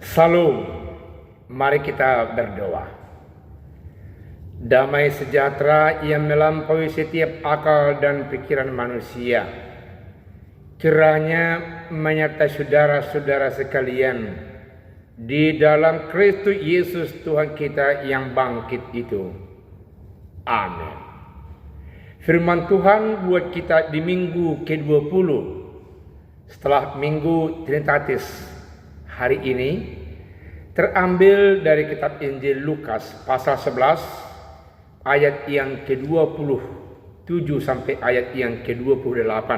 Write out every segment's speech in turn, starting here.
Salam, mari kita berdoa. Damai sejahtera yang melampaui setiap akal dan pikiran manusia, kiranya menyertai saudara-saudara sekalian di dalam Kristus Yesus Tuhan kita yang bangkit itu. Amin. Firman Tuhan buat kita di minggu ke-20 setelah minggu Trinitatis hari ini terambil dari kitab Injil Lukas pasal 11 ayat yang ke-27 sampai ayat yang ke-28.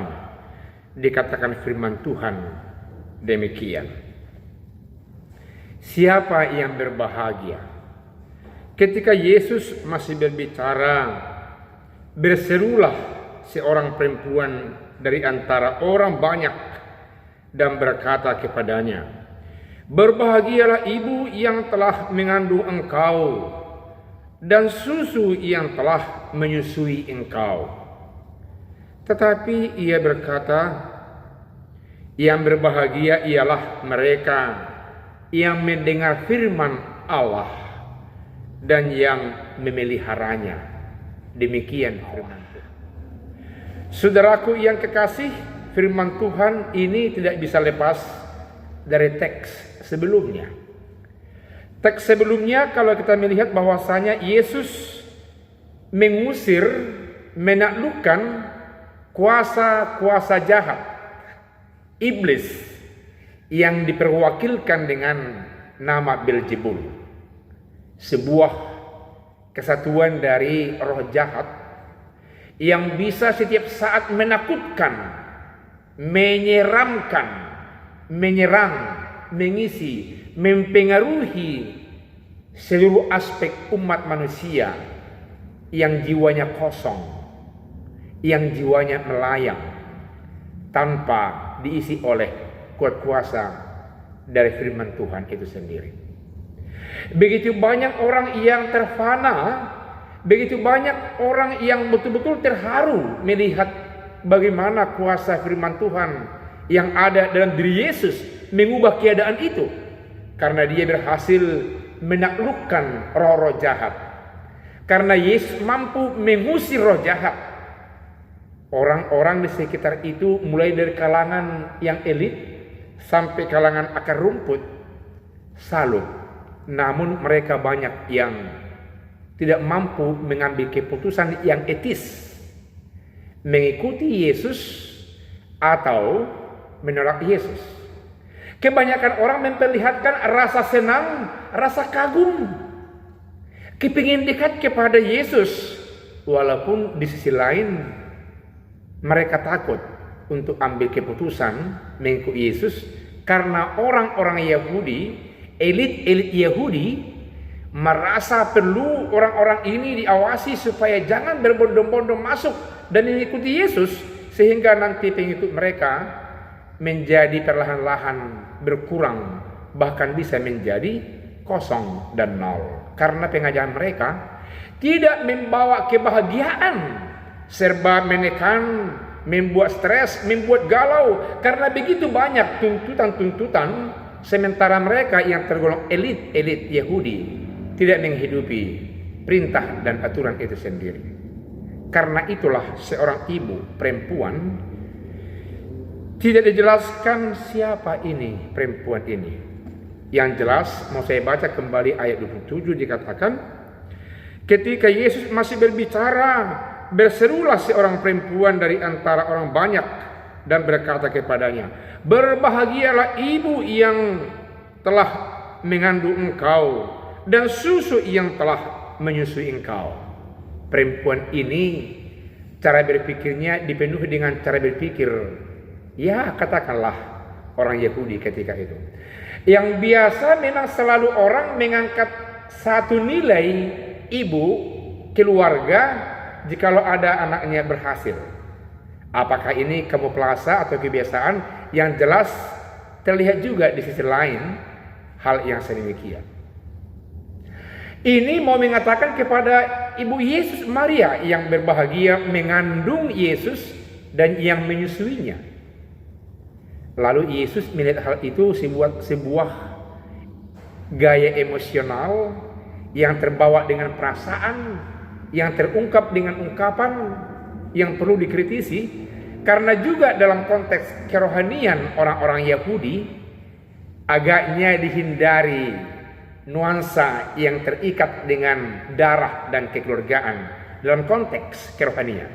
Dikatakan firman Tuhan demikian. Siapa yang berbahagia? Ketika Yesus masih berbicara, berserulah seorang perempuan dari antara orang banyak dan berkata kepadanya, "Berbahagialah ibu yang telah mengandung engkau dan susu yang telah menyusui engkau." Tetapi ia berkata, "Yang berbahagia ialah mereka yang mendengar firman Allah dan yang memeliharanya." Demikian firman Tuhan. Saudaraku yang kekasih, firman Tuhan ini tidak bisa lepas dari teks sebelumnya. Teks sebelumnya kalau kita melihat bahwasanya Yesus mengusir, menaklukkan kuasa-kuasa jahat, iblis yang diperwakilkan dengan nama Beelzebul, sebuah kesatuan dari roh jahat yang bisa setiap saat menakutkan, menyeramkan, menyerang, mengisi, mempengaruhi seluruh aspek umat manusia yang jiwanya kosong, yang jiwanya melayang tanpa diisi oleh kuat kuasa dari firman Tuhan itu sendiri. Begitu banyak orang yang terfana, begitu banyak orang yang betul-betul terharu melihat bagaimana kuasa firman Tuhan yang ada dalam diri Yesus mengubah keadaan itu, karena dia berhasil menaklukkan roh-roh jahat. Karena Yesus mampu mengusir roh jahat, orang-orang di sekitar itu mulai dari kalangan yang elit sampai kalangan akar rumput salut. Namun mereka banyak yang tidak mampu mengambil keputusan yang etis, mengikuti Yesus atau menolak Yesus. Kebanyakan orang memperlihatkan rasa senang, rasa kagum, kepingin dekat kepada Yesus, walaupun di sisi lain mereka takut untuk ambil keputusan mengikuti Yesus, karena orang-orang Yahudi, elit-elit Yahudi merasa perlu orang-orang ini diawasi supaya jangan berbondong-bondong masuk dan mengikuti Yesus, sehingga nanti pengikut mereka menjadi perlahan-lahan berkurang, bahkan bisa menjadi kosong dan nol, karena pengajaran mereka tidak membawa kebahagiaan, serba menekan, membuat stres, membuat galau, karena begitu banyak tuntutan-tuntutan, sementara mereka yang tergolong elit-elit Yahudi tidak menghidupi perintah dan aturan itu sendiri. Karena itulah seorang ibu perempuan, tidak dijelaskan siapa ini perempuan ini. Yang jelas mau saya baca kembali ayat 27, dikatakan, ketika Yesus masih berbicara, berserulah seorang perempuan dari antara orang banyak dan berkata kepadanya, "Berbahagialah ibu yang telah mengandung engkau dan susu yang telah menyusui engkau." Perempuan ini cara berpikirnya dipenuhi dengan cara berpikir, ya katakanlah orang Yahudi ketika itu, yang biasa memang selalu orang mengangkat satu nilai ibu, keluarga, jikalau ada anaknya berhasil. Apakah ini kamuflase atau kebiasaan? Yang jelas terlihat juga di sisi lain hal yang sedemikian. Ini mau mengatakan kepada ibu Yesus Maria yang berbahagia mengandung Yesus dan yang menyusuinya. Lalu Yesus melihat hal itu sebuah gaya emosional yang terbawa dengan perasaan, yang terungkap dengan ungkapan yang perlu dikritisi. Karena juga dalam konteks kerohanian orang-orang Yahudi, agaknya dihindari nuansa yang terikat dengan darah dan kekeluargaan dalam konteks kerohanian.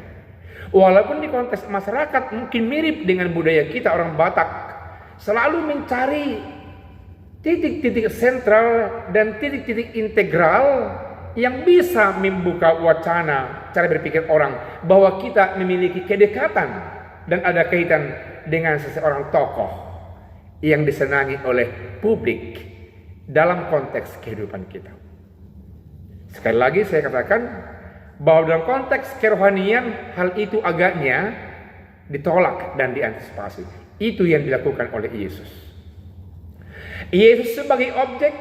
Walaupun di konteks masyarakat mungkin mirip dengan budaya kita orang Batak, selalu mencari titik-titik sentral dan titik-titik integral yang bisa membuka wacana cara berpikir orang bahwa kita memiliki kedekatan dan ada kaitan dengan seseorang tokoh yang disenangi oleh publik dalam konteks kehidupan kita. Sekali lagi saya katakan bahwa dalam konteks kerohanian hal itu agaknya ditolak dan diantisipasi. Itu yang dilakukan oleh Yesus. Yesus sebagai objek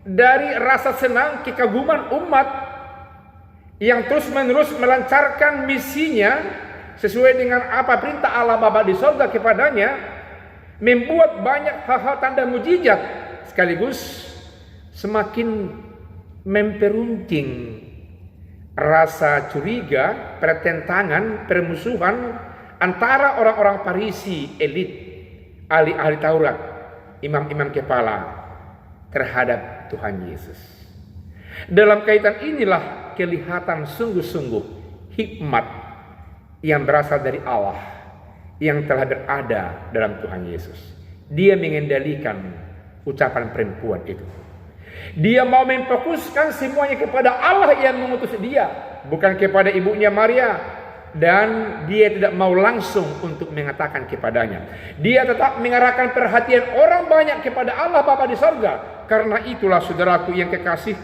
dari rasa senang kekaguman umat yang terus-menerus melancarkan misinya sesuai dengan apa perintah Allah Bapa di sorga kepadanya, membuat banyak hal-hal tanda mujizat, sekaligus semakin memperuncing rasa curiga, pertentangan, permusuhan antara orang-orang Farisi, elit, ahli-ahli Taurat, imam-imam kepala terhadap Tuhan Yesus. Dalam kaitan inilah kelihatan sungguh-sungguh hikmat yang berasal dari Allah yang telah berada dalam Tuhan Yesus. Dia mengendalikan ucapan perempuan itu. Dia mau memfokuskan semuanya kepada Allah yang mengutus dia, bukan kepada ibunya Maria. Dan dia tidak mau langsung untuk mengatakan kepadanya. Dia tetap mengarahkan perhatian orang banyak kepada Allah Bapa di sorga. Karena itulah saudaraku yang kekasih,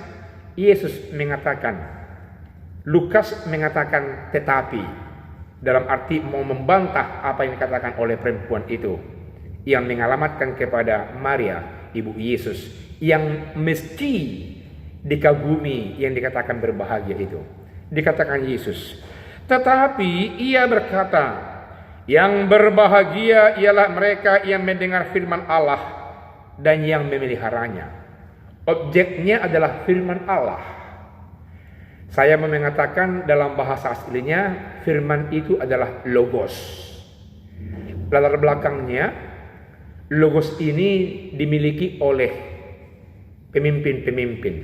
Yesus mengatakan, Lukas mengatakan tetapi, dalam arti mau membantah apa yang dikatakan oleh perempuan itu, yang mengalamatkan kepada Maria, ibu Yesus, yang mesti dikagumi yang dikatakan berbahagia itu. Dikatakan Yesus, tetapi ia berkata, yang berbahagia ialah mereka yang mendengar firman Allah dan yang memeliharanya. Objeknya adalah firman Allah. Saya mau mengatakan dalam bahasa aslinya, firman itu adalah logos. Latar belakangnya, logos ini dimiliki oleh pemimpin-pemimpin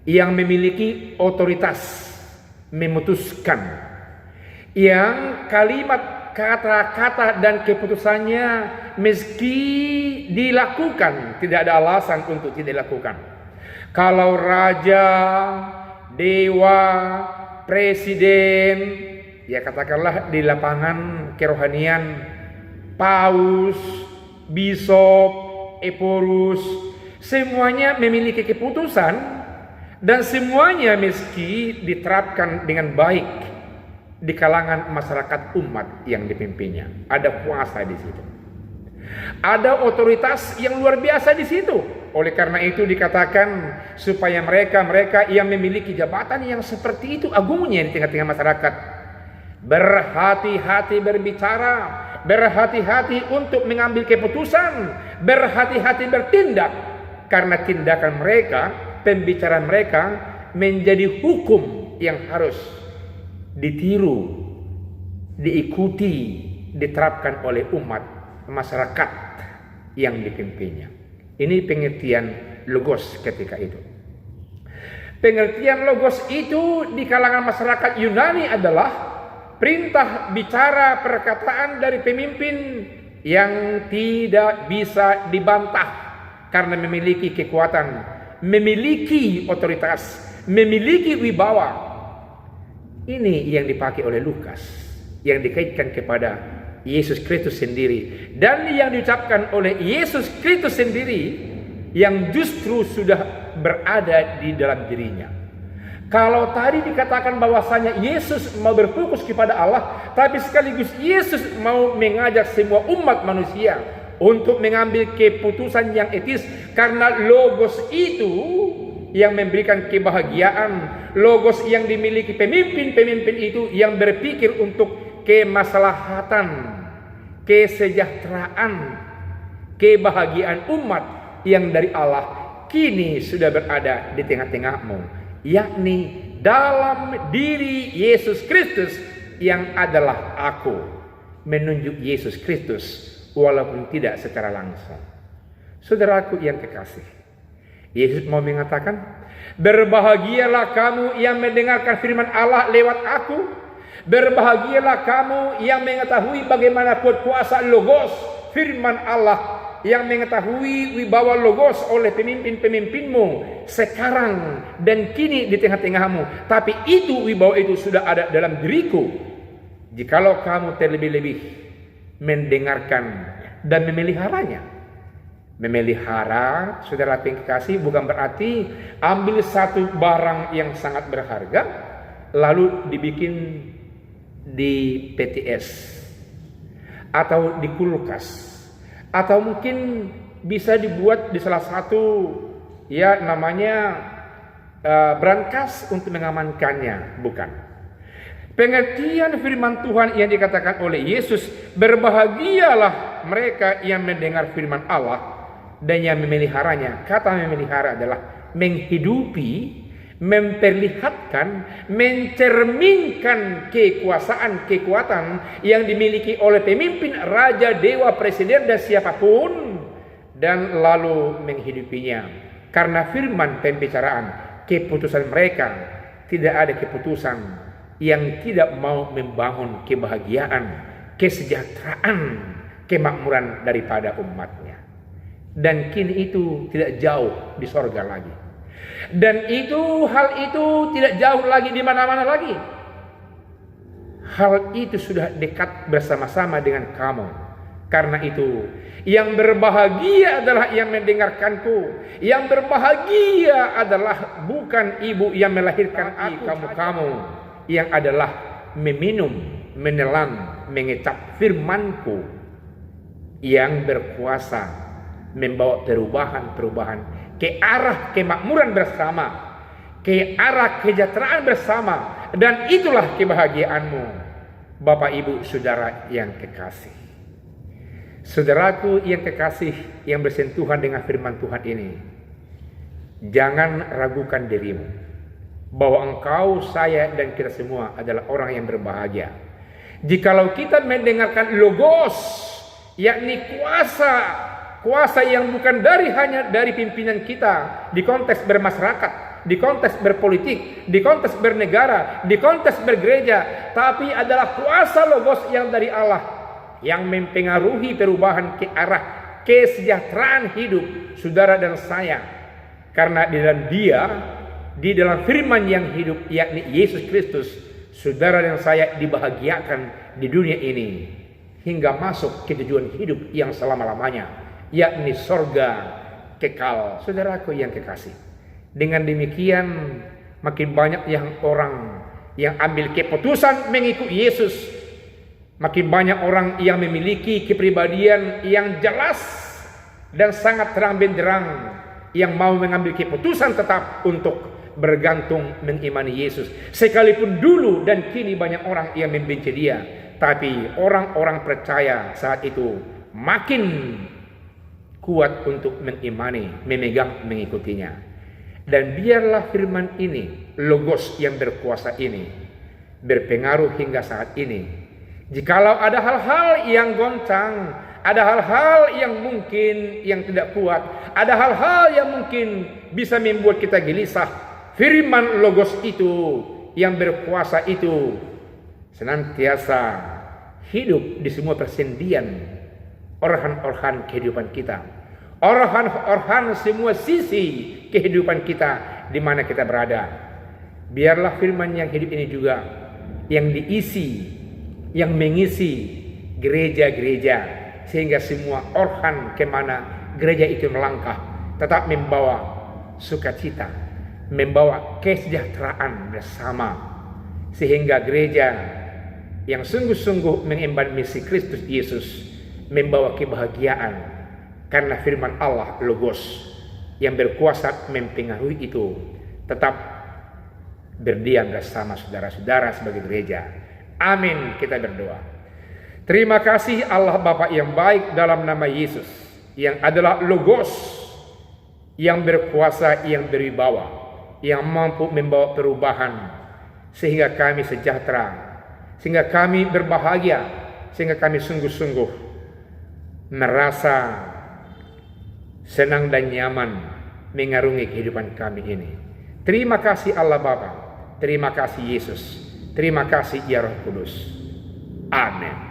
yang memiliki otoritas memutuskan, yang kalimat, kata-kata dan keputusannya meski dilakukan tidak ada alasan untuk tidak dilakukan. Kalau raja, dewa, presiden, ya katakanlah di lapangan kerohanian, paus, bishop, eporus, semuanya memiliki keputusan dan semuanya meski diterapkan dengan baik di kalangan masyarakat umat yang dipimpinnya. Ada kuasa di situ. Ada otoritas yang luar biasa di situ. Oleh karena itu dikatakan supaya mereka yang memiliki jabatan yang seperti itu agungnya di tengah-tengah masyarakat, berhati-hati berbicara, berhati-hati untuk mengambil keputusan, berhati-hati bertindak, karena tindakan mereka, pembicaraan mereka menjadi hukum yang harus ditiru, diikuti, diterapkan oleh umat masyarakat yang dipimpinnya. Ini pengertian logos ketika itu. Pengertian logos itu di kalangan masyarakat Yunani adalah perintah bicara perkataan dari pemimpin yang tidak bisa dibantah karena memiliki kekuatan, memiliki otoritas, memiliki wibawa. Ini yang dipakai oleh Lukas, yang dikaitkan kepada Yesus Kristus sendiri, dan yang diucapkan oleh Yesus Kristus sendiri yang justru sudah berada di dalam dirinya. Kalau tadi dikatakan bahwasanya Yesus mau berfokus kepada Allah, tapi sekaligus Yesus mau mengajak semua umat manusia untuk mengambil keputusan yang etis, karena logos itu yang memberikan kebahagiaan, logos yang dimiliki pemimpin-pemimpin itu yang berpikir untuk kemaslahatan, kesejahteraan, kebahagiaan umat yang dari Allah kini sudah berada di tengah-tengahmu, yakni dalam diri Yesus Kristus yang adalah aku. Menunjuk Yesus Kristus walaupun tidak secara langsung. Saudaraku yang kekasih, Yesus mau mengatakan, berbahagialah kamu yang mendengarkan firman Allah lewat aku. Berbahagialah kamu yang mengetahui bagaimana kuasa logos firman Allah, yang mengetahui wibawa logos oleh pemimpin-pemimpinmu sekarang dan kini di tengah-tengahmu. Tapi itu wibawa itu sudah ada dalam diriku. Jikalau kamu terlebih-lebih mendengarkan dan memeliharanya. Memelihara, saudara yang kekasih, bukan berarti ambil satu barang yang sangat berharga lalu dibikin di PTS atau di kulkas, atau mungkin bisa dibuat di salah satu namanya brankas untuk mengamankannya. Bukan. Pengertian firman Tuhan yang dikatakan oleh Yesus, berbahagialah mereka yang mendengar firman Allah dan yang memeliharanya. Kata memelihara adalah menghidupi, memperlihatkan, mencerminkan kekuasaan, kekuatan yang dimiliki oleh pemimpin, raja, dewa, presiden dan siapapun, dan lalu menghidupinya. Karena firman pembicaraan, keputusan mereka, tidak ada keputusan yang tidak mau membangun kebahagiaan, kesejahteraan, kemakmuran daripada umatnya. Dan kini itu tidak jauh di sorga lagi. Dan hal itu tidak jauh lagi di mana-mana lagi. Hal itu sudah dekat bersama-sama dengan kamu. Karena itu, yang berbahagia adalah yang mendengarkanku. Yang berbahagia adalah bukan ibu yang melahirkan kamu-kamu, yang adalah meminum, menelan, mengecap firmanku yang berkuasa membawa perubahan ke arah kemakmuran bersama, ke arah kesejahteraan bersama, dan itulah kebahagiaanmu, Bapak Ibu Saudara yang kekasih. Saudaraku yang kekasih yang bersentuhan dengan firman Tuhan ini, jangan ragukan dirimu bahwa engkau, saya, dan kita semua adalah orang yang berbahagia. Jikalau kita mendengarkan logos, yakni kuasa yang bukan hanya dari pimpinan kita di konteks bermasyarakat, di konteks berpolitik, di konteks bernegara, di konteks bergereja, tapi adalah kuasa logos yang dari Allah, yang mempengaruhi perubahan ke arah kesejahteraan hidup saudara dan saya. Karena di dalam Dia, di dalam firman yang hidup, yakni Yesus Kristus, saudara dan saya dibahagiakan di dunia ini hingga masuk ke tujuan hidup yang selama-lamanya, yakni sorga kekal. Saudaraku yang kekasih, dengan demikian makin banyak orang yang ambil keputusan mengikuti Yesus, makin banyak orang yang memiliki kepribadian yang jelas dan sangat terang benderang, yang mau mengambil keputusan tetap untuk bergantung mengimani Yesus. Sekalipun dulu dan kini banyak orang yang membenci Dia, tapi orang-orang percaya saat itu makin kuat untuk mengimani, memegang, mengikutinya. Dan biarlah firman ini, logos yang berkuasa ini, berpengaruh hingga saat ini. Jikalau ada hal-hal yang goncang, ada hal-hal yang mungkin yang tidak kuat, ada hal-hal yang mungkin bisa membuat kita gelisah, firman logos itu yang berkuasa itu senantiasa hidup di semua persendian organ-organ kehidupan kita, organ-organ semua sisi kehidupan kita di mana kita berada. Biarlah firman yang hidup ini juga yang diisi, yang mengisi gereja-gereja, sehingga semua organ kemana gereja itu melangkah tetap membawa sukacita, membawa kesejahteraan bersama, sehingga gereja yang sungguh-sungguh mengemban misi Kristus Yesus membawa kebahagiaan karena firman Allah logos yang berkuasa mempengaruhi itu tetap berdiam bersama saudara-saudara sebagai gereja. Amin. Kita berdoa. Terima kasih Allah Bapa yang baik, dalam nama Yesus yang adalah logos yang berkuasa, yang berwibawa, yang mampu membawa perubahan, sehingga kami sejahtera, sehingga kami berbahagia, sehingga kami sungguh-sungguh merasa senang dan nyaman mengarungi kehidupan kami ini. Terima kasih Allah Bapa, terima kasih Yesus, terima kasih ya Roh Kudus. Amin.